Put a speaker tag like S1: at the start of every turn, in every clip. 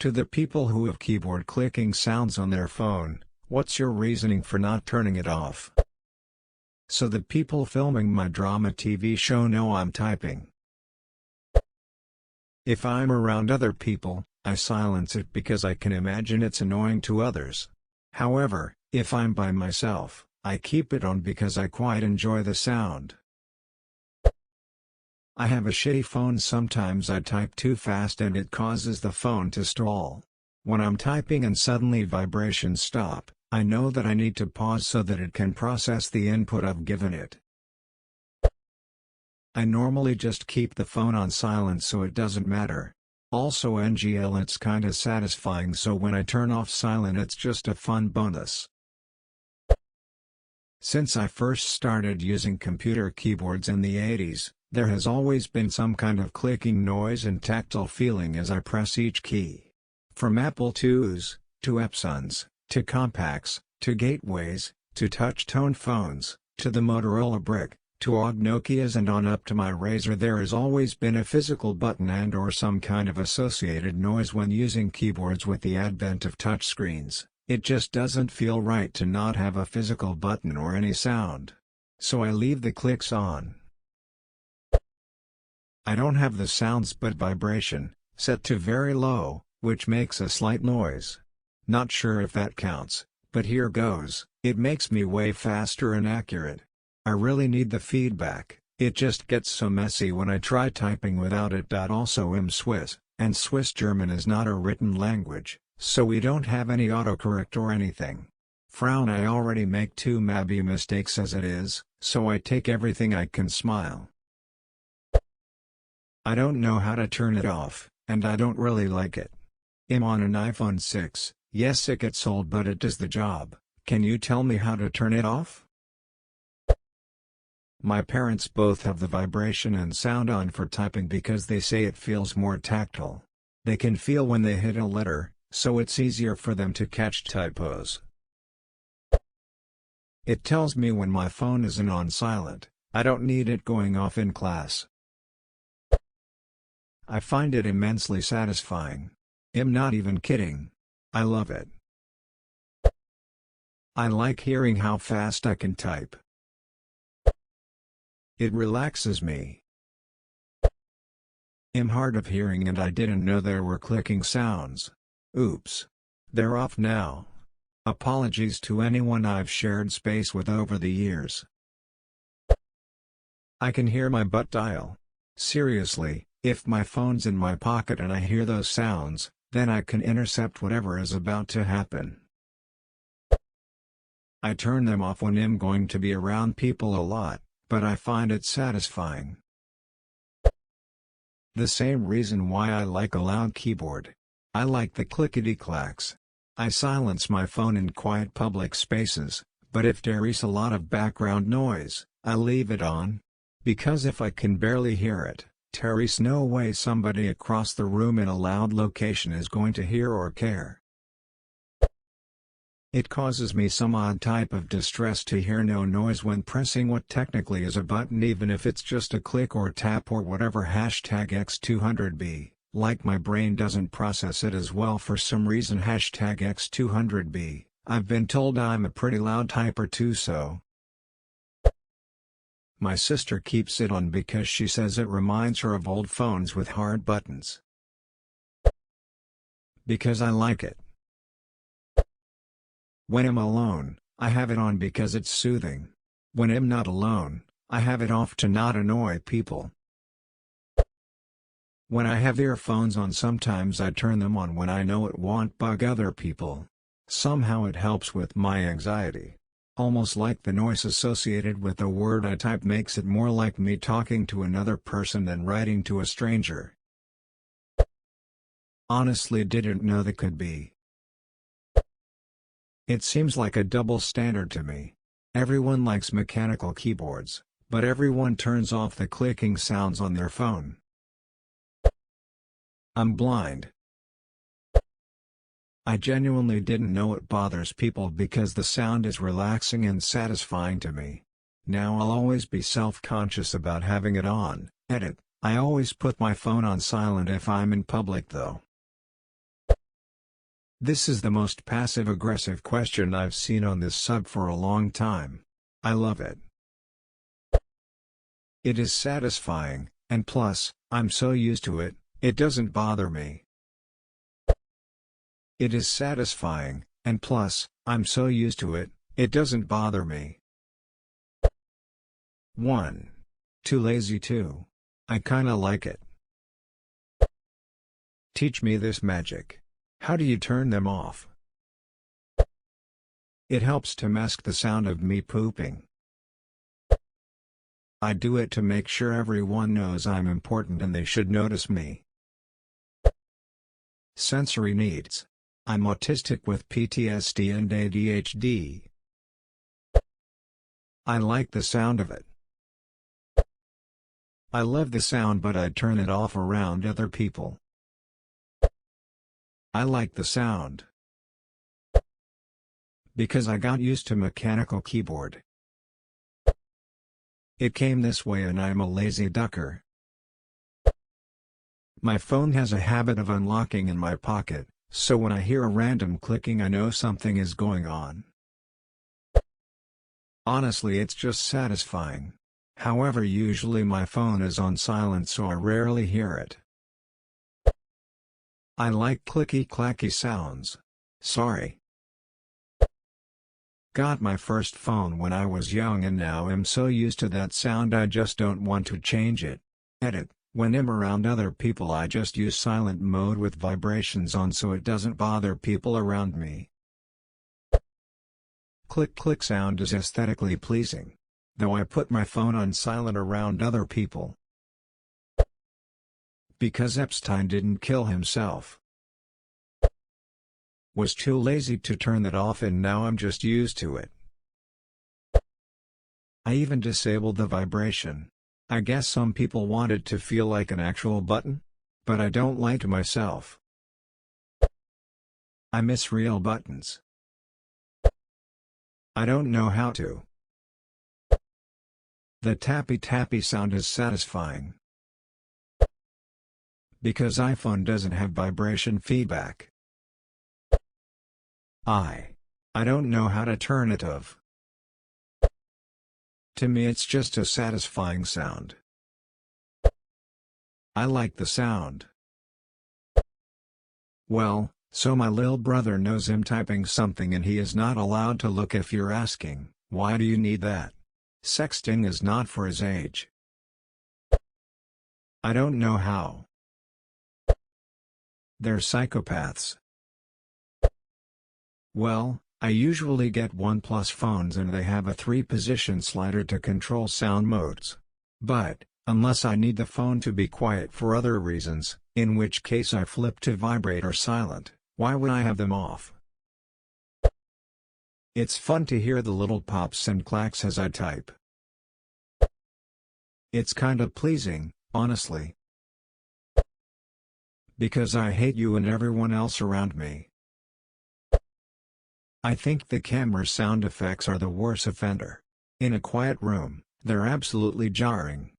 S1: To the people who have keyboard clicking sounds on their phone, what's your reasoning for not turning it off? So the people filming my drama TV show know I'm typing. If I'm around other people, I silence it because I can imagine it's annoying to others. However, if I'm by myself, I keep it on because I quite enjoy the sound. I have a shitty phone. Sometimes I type too fast and it causes the phone to stall. When I'm typing and suddenly vibrations stop, I know that I need to pause so that it can process the input I've given it. I normally just keep the phone on silent so it doesn't matter. Also it's kinda satisfying, so when I turn off silent it's just a fun bonus. Since I first started using computer keyboards in the 80s, there has always been some kind of clicking noise and tactile feeling as I press each key. From Apple IIs, to Epsons, to Compaqs, to Gateways, to touch-tone phones, to the Motorola Brick, to OG Nokias and on up to my Razr, there has always been a physical button and or some kind of associated noise when using keyboards. With the advent of touchscreens, it just doesn't feel right to not have a physical button or any sound. So I leave the clicks on. I don't have the sounds but vibration, set to very low, which makes a slight noise. Not sure if that counts, but here goes. It makes me way faster and accurate. I really need the feedback, it just gets so messy when I try typing without it. Also I'm Swiss, and Swiss German is not a written language, so we don't have any autocorrect or anything. Frown, I already make too many mistakes as it is, so I take everything I can smile. I don't know how to turn it off, and I don't really like it. I'm on an iPhone 6, yes it gets old but it does the job. Can you tell me how to turn it off? My parents both have the vibration and sound on for typing because they say it feels more tactile. They can feel when they hit a letter, so it's easier for them to catch typos. It tells me when my phone isn't on silent. I don't need it going off in class. I find it immensely satisfying. I'm not even kidding. I love it. I like hearing how fast I can type. It relaxes me. I'm hard of hearing and I didn't know there were clicking sounds. Oops. They're off now. Apologies to anyone I've shared space with over the years. I can hear my butt dial. Seriously, if my phone's in my pocket and I hear those sounds, then I can intercept whatever is about to happen. I turn them off when I'm going to be around people a lot, but I find it satisfying. The same reason why I like a loud keyboard. I like the clickety-clacks. I silence my phone in quiet public spaces, but if there is a lot of background noise, I leave it on. Because if I can barely hear it, there is no way somebody across the room in a loud location is going to hear or care. It causes me some odd type of distress to hear no noise when pressing what technically is a button, even if it's just a click or tap or whatever #X200B, like my brain doesn't process it as well for some reason #X200B, I've been told I'm a pretty loud typer too, so. My sister keeps it on because she says it reminds her of old phones with hard buttons. Because I like it. When I'm alone, I have it on because it's soothing. When I'm not alone, I have it off to not annoy people. When I have earphones on, sometimes I turn them on when I know it won't bug other people. Somehow it helps with my anxiety. Almost like the noise associated with the word I type makes it more like me talking to another person than writing to a stranger. Honestly, didn't know that could be. It seems like a double standard to me. Everyone likes mechanical keyboards, but everyone turns off the clicking sounds on their phone. I'm blind. I genuinely didn't know it bothers people because the sound is relaxing and satisfying to me. Now I'll always be self-conscious about having it on. Edit: I always put my phone on silent if I'm in public though. This is the most passive-aggressive question I've seen on this sub for a long time. I love it. It is satisfying, and plus, I'm so used to it, it doesn't bother me. It is satisfying, and plus, I'm so used to it, it doesn't bother me. 1. Too lazy to. I kinda like it. Teach me this magic. How do you turn them off? It helps to mask the sound of me pooping. I do it to make sure everyone knows I'm important and they should notice me. Sensory needs. I'm autistic with PTSD and ADHD. I like the sound of it. I love the sound, but I'd turn it off around other people. I like the sound because I got used to mechanical keyboard. It came this way and I'm a lazy ducker. My phone has a habit of unlocking in my pocket, so when I hear a random clicking I know something is going on. Honestly, it's just satisfying. However, usually my phone is on silent so I rarely hear it. I like clicky-clacky sounds. Sorry. Got my first phone when I was young and now I'm so used to that sound I just don't want to change it. Edit. When I'm around other people I just use silent mode with vibrations on so it doesn't bother people around me. Click-click sound is aesthetically pleasing. Though I put my phone on silent around other people. Because Epstein didn't kill himself. Was too lazy to turn that off and now I'm just used to it. I even disabled the vibration. I guess some people want it to feel like an actual button? But I don't lie to myself. I miss real buttons. I don't know how to. The tappy sound is satisfying. Because iPhone doesn't have vibration feedback. I don't know how to turn it off. To me it's just a satisfying sound. I like the sound. Well, so my lil brother knows I'm typing something and he is not allowed to look if you're asking, why do you need that? Sexting is not for his age. I don't know how. They're psychopaths. Well, I usually get OnePlus phones and they have a 3-position slider to control sound modes. But, unless I need the phone to be quiet for other reasons, in which case I flip to vibrate or silent, why would I have them off? It's fun to hear the little pops and clacks as I type. It's kinda pleasing, honestly. Because I hate you and everyone else around me. I think the camera sound effects are the worst offender. In a quiet room, they're absolutely jarring.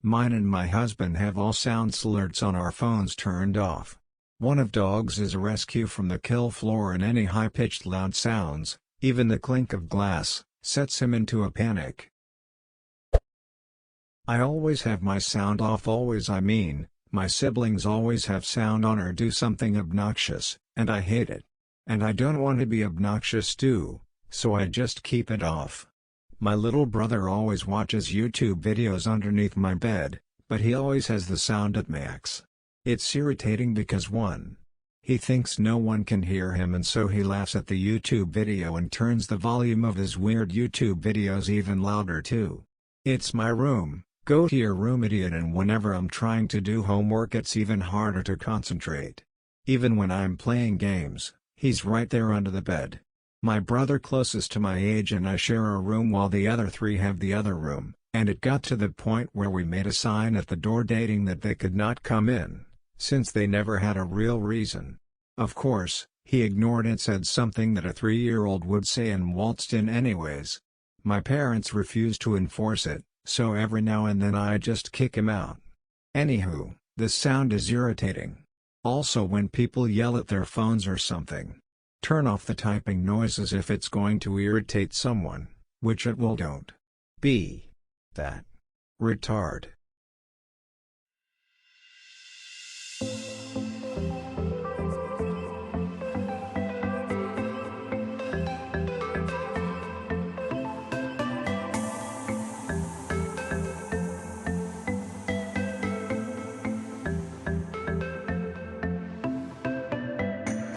S1: Mine and my husband have all sound alerts on our phones turned off. One of dogs is a rescue from the kill floor and any high-pitched loud sounds, even the clink of glass, sets him into a panic. I always have my sound off my siblings always have sound on or do something obnoxious, and I hate it. And I don't want to be obnoxious too, so I just keep it off. My little brother always watches YouTube videos underneath my bed, but he always has the sound at max. It's irritating because 1. He thinks no one can hear him and so he laughs at the YouTube video and turns the volume of his weird YouTube videos even louder too. It's my room, go to your room idiot, and whenever I'm trying to do homework it's even harder to concentrate. Even when I'm playing games. He's right there under the bed. My brother closest to my age and I share a room while the other 3 have the other room, and it got to the point where we made a sign at the door stating that they could not come in, since they never had a real reason. Of course, he ignored it, said something that a 3-year-old would say and waltzed in anyways. My parents refused to enforce it, so every now and then I just kick him out. Anywho, the sound is irritating. Also when people yell at their phones or something. Turn off the typing noises if it's going to irritate someone, which it will. Don't be that retard.